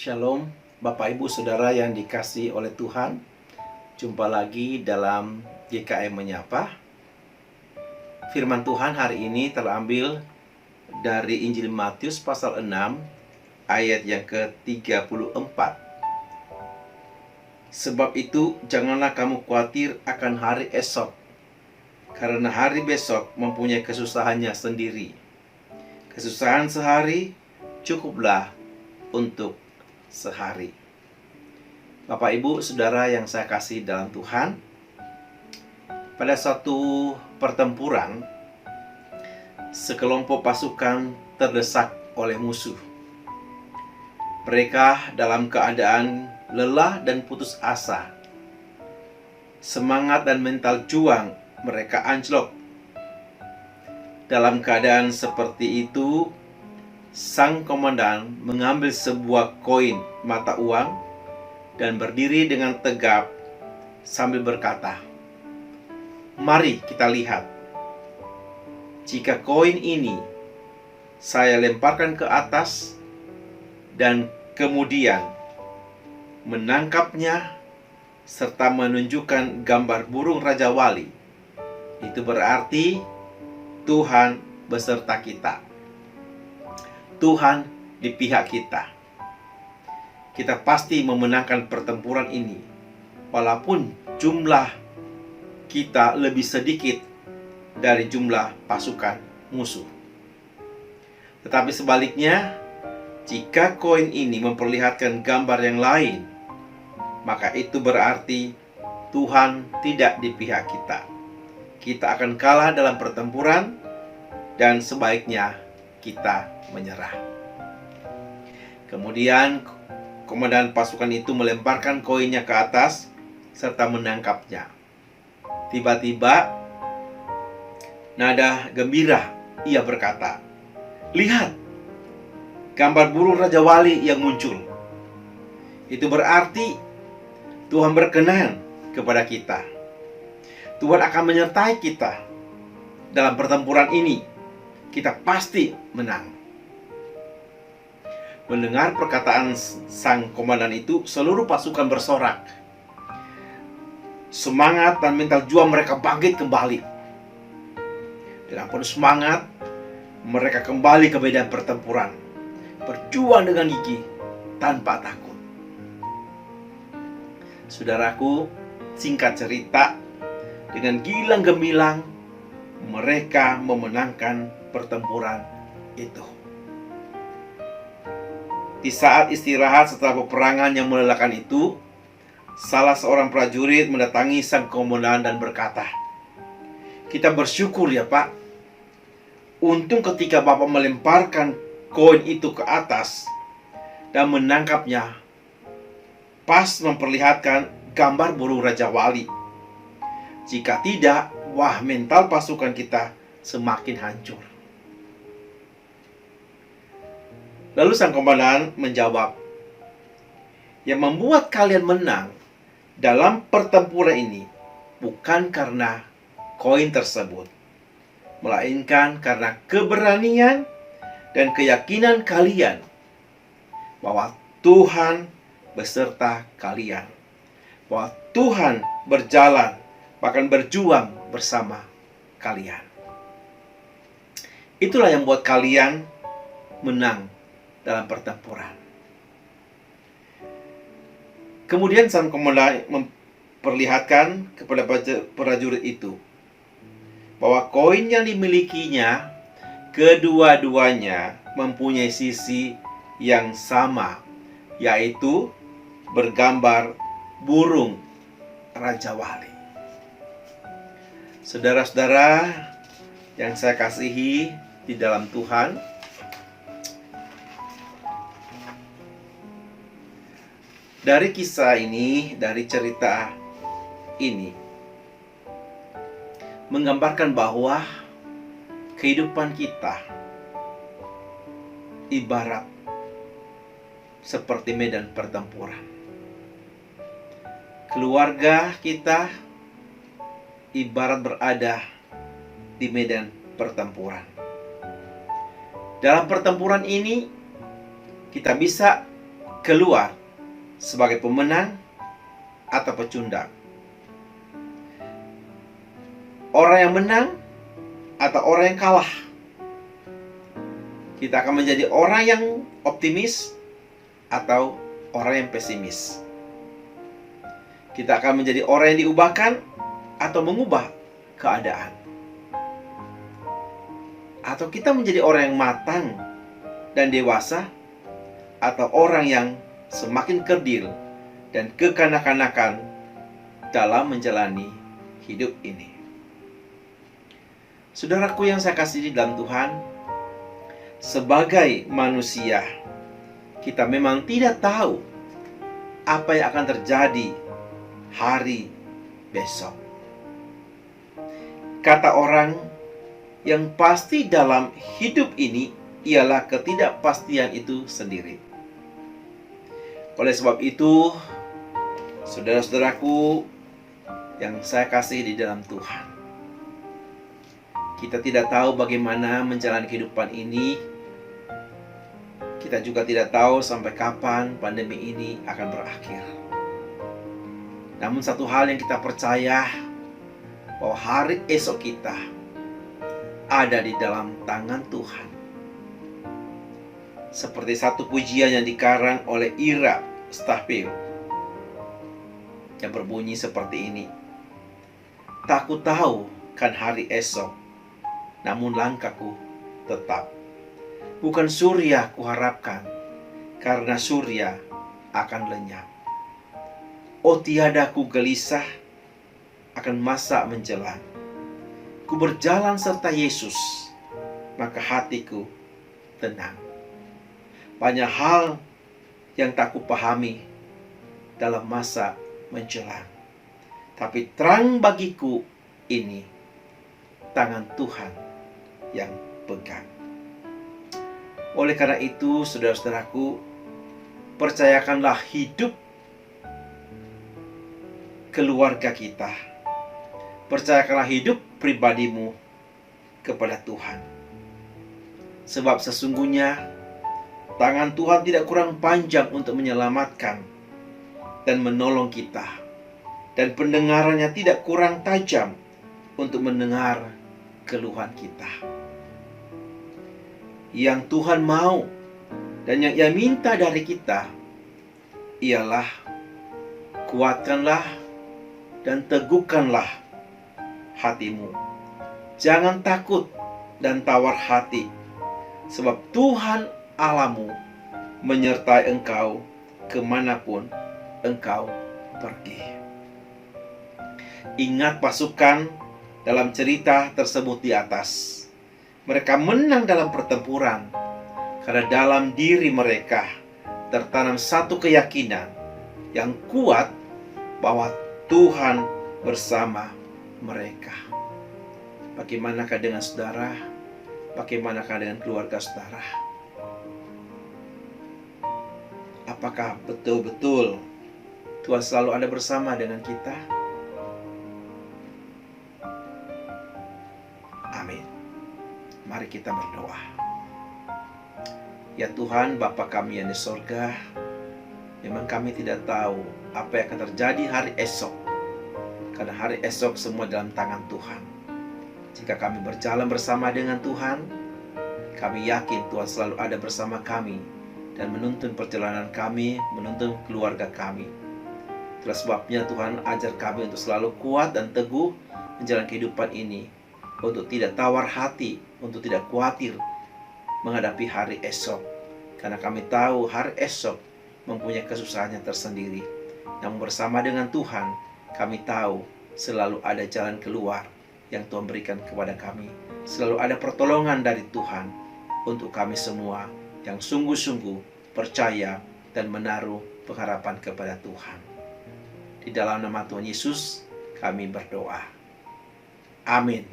Shalom, Bapak Ibu Saudara yang dikasihi oleh Tuhan. Jumpa lagi dalam GKM Menyapa. Firman Tuhan hari ini terambil dari Injil Matius pasal 6 ayat yang ke-34. Sebab itu janganlah kamu khawatir akan hari esok, karena hari besok mempunyai kesusahannya sendiri. Kesusahan sehari cukuplah untuk sehari. Bapak Ibu Saudara yang saya kasih dalam Tuhan, pada suatu pertempuran sekelompok pasukan terdesak oleh musuh. Mereka dalam keadaan lelah dan putus asa. Semangat dan mental juang mereka anjlok. Dalam keadaan seperti itu, sang komandan mengambil sebuah koin mata uang dan berdiri dengan tegap sambil berkata, "Mari kita lihat. Jika koin ini saya lemparkan ke atas dan kemudian menangkapnya serta menunjukkan gambar burung Raja Wali, itu berarti Tuhan beserta kita. Tuhan di pihak kita. Kita pasti memenangkan pertempuran ini, walaupun jumlah kita lebih sedikit dari jumlah pasukan musuh. Tetapi sebaliknya, jika koin ini memperlihatkan gambar yang lain, maka itu berarti Tuhan tidak di pihak kita. Kita akan kalah dalam pertempuran dan sebaiknya kita menyerah." Kemudian komandan pasukan itu melemparkan koinnya ke atas serta menangkapnya. Tiba-tiba nada gembira ia berkata, "Lihat, gambar burung Raja Wali yang muncul. Itu berarti Tuhan berkenan kepada kita. Tuhan akan menyertai kita dalam pertempuran ini. Kita pasti menang." Mendengar perkataan sang komandan itu, seluruh pasukan bersorak. Semangat dan mental juang mereka bangkit kembali. Dengan penuh semangat, mereka kembali ke medan pertempuran, berjuang dengan gigih tanpa takut. Saudaraku, singkat cerita, dengan gilang gemilang mereka memenangkan pertempuran itu. Di saat istirahat setelah peperangan yang melelahkan itu, salah seorang prajurit mendatangi sang komandan dan berkata, "Kita bersyukur ya Pak. Untung ketika Bapak melemparkan koin itu ke atas dan menangkapnya, pas memperlihatkan gambar burung Raja Wali. Jika tidak, wah, mental pasukan kita semakin hancur." Lalu sang komandan menjawab, "Yang membuat kalian menang dalam pertempuran ini bukan karena koin tersebut, melainkan karena keberanian dan keyakinan kalian bahwa Tuhan beserta kalian, bahwa Tuhan berjalan, bahkan berjuang bersama kalian. Itulah yang membuat kalian menang dalam pertempuran." Kemudian sang komandan memperlihatkan kepada prajurit itu bahwa koin yang dimilikinya kedua-duanya mempunyai sisi yang sama, yaitu bergambar burung Raja Wali. Saudara-saudara yang saya kasihi di dalam Tuhan, dari kisah ini, dari cerita ini, menggambarkan bahwa kehidupan kita ibarat seperti medan pertempuran. Keluarga kita ibarat berada di medan pertempuran. Dalam pertempuran ini, kita bisa keluar sebagai pemenang atau pecundang. Orang yang menang atau orang yang kalah. Kita akan menjadi orang yang optimis atau orang yang pesimis. Kita akan menjadi orang yang diubahkan atau mengubah keadaan. Atau kita menjadi orang yang matang dan dewasa, atau orang yang semakin kerdil dan kekanak-kanakan dalam menjalani hidup ini. Saudaraku yang saya kasihi dalam Tuhan, sebagai manusia, kita memang tidak tahu apa yang akan terjadi hari besok. Kata orang, yang pasti dalam hidup ini ialah ketidakpastian itu sendiri. Oleh sebab itu, saudara-saudaraku yang saya kasihi di dalam Tuhan, kita tidak tahu bagaimana menjalani kehidupan ini. Kita juga tidak tahu sampai kapan pandemi ini akan berakhir. Namun satu hal yang kita percaya, bahwa hari esok kita ada di dalam tangan Tuhan. Seperti satu pujian yang dikarang oleh Ira Stahpil yang berbunyi seperti ini. Tak ku tahu kan hari esok, namun langkahku tetap. Bukan surya kuharapkan, karena surya akan lenyap. Oh tiada ku gelisah akan masa menjelang. Ku berjalan serta Yesus, maka hatiku tenang. Banyak hal yang tak kupahami dalam masa menjelang, tapi terang bagiku ini tangan Tuhan yang pegang. Oleh karena itu, saudara-saudaraku, percayakanlah hidup keluarga kita, percayakanlah hidup pribadimu kepada Tuhan. Sebab sesungguhnya tangan Tuhan tidak kurang panjang untuk menyelamatkan dan menolong kita, dan pendengarannya tidak kurang tajam untuk mendengar keluhan kita. Yang Tuhan mau dan yang Ia minta dari kita ialah kuatkanlah dan teguhkanlah hatimu. Jangan takut dan tawar hati, sebab Tuhan Allahmu menyertai engkau kemanapun engkau pergi. Ingat pasukan dalam cerita tersebut di atas. Mereka menang dalam pertempuran karena dalam diri mereka tertanam satu keyakinan yang kuat bahwa Tuhan bersama mereka. Bagaimanakah dengan saudara? Bagaimanakah dengan keluarga saudara? Apakah betul-betul Tuhan selalu ada bersama dengan kita? Amin. Mari kita berdoa. Ya Tuhan, Bapa kami yang di sorga, memang kami tidak tahu apa yang akan terjadi hari esok, karena hari esok semua dalam tangan Tuhan. Jika kami berjalan bersama dengan Tuhan, kami yakin Tuhan selalu ada bersama kami dan menuntun perjalanan kami, menuntun keluarga kami. Itulah sebabnya Tuhan ajar kami untuk selalu kuat dan teguh menjalani kehidupan ini, untuk tidak tawar hati, untuk tidak khawatir menghadapi hari esok, karena kami tahu hari esok mempunyai kesusahannya tersendiri. Namun bersama dengan Tuhan, kami tahu selalu ada jalan keluar yang Tuhan berikan kepada kami. Selalu ada pertolongan dari Tuhan untuk kami semua yang sungguh-sungguh percaya dan menaruh pengharapan kepada Tuhan. Di dalam nama Tuhan Yesus kami berdoa. Amin.